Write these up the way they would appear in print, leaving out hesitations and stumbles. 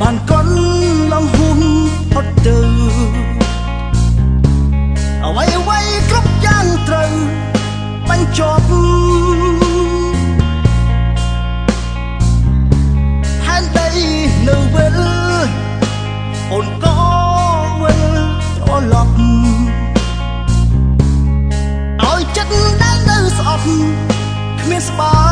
បានកូនឡងហ៊ុំអត់ទៅអ្វីអ្វីគ្រប់យ៉ាងត្រូវបញ្ចប់ហេតុដីនៅវិលអូនក៏វិលត្រឡប់ឲ្យចិត្តដែលនៅស្អប់គ្មានស្បាយ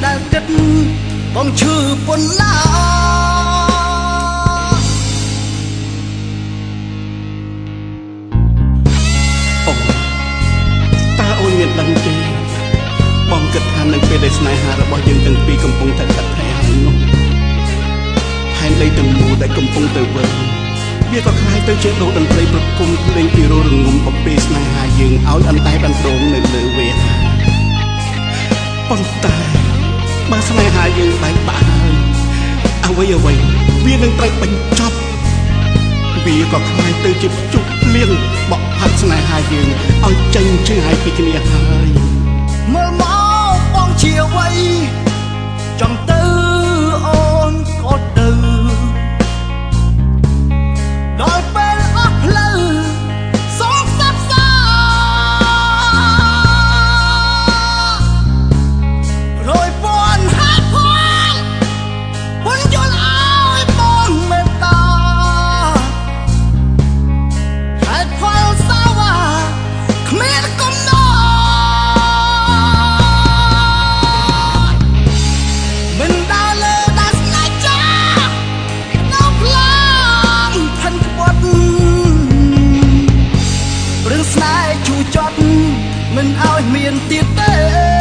ដែលគិតបងឈឺពន្លាអូតើអូនមានដឹងទេបងគិតថានៅពេលដែលស្នេហារបស់យើងទាំងពីរកំពុងតែកាត់ថយហើយនោះផែនដីទាំងមូលដែលកំពុងតែវិលវាក៏คล้ายទៅជាដូរតន្ត្រីប្រគំភ្លេងពីរោរងំអំពីស្នេហាយើងឲ្យអន្តែដណ្ដងនៅលើវេលាប៉ុន្តែបើស្នេហាយើងបែកបាក់ហើយអ្វីអ្វីវានឹងត្រូវបញ្ចប់វាក៏คล้ายទៅជាជុកភ្លៀងបក់ផាត់ស្នេហាយើងឲ្យចេញឆ្ងាយពីគ្នាហើយមើលមកបងជាអ្វីចាំទៅអូនក៏ទៅដល់ពេលអស់ផ្លូវសុំសាប់សារយពាន់ហេតុផលមិនយល់ឲ្យបងមេត្តាហេតុផលសាវ៉ាគ្មានកំណត់មិនដើរលើដាស្នេហ៍ចាដល់ផ្លាំងផិនក្បត់រឿងស្នេហ៍ជូរចត់មិនឲ្យមានទៀតទេ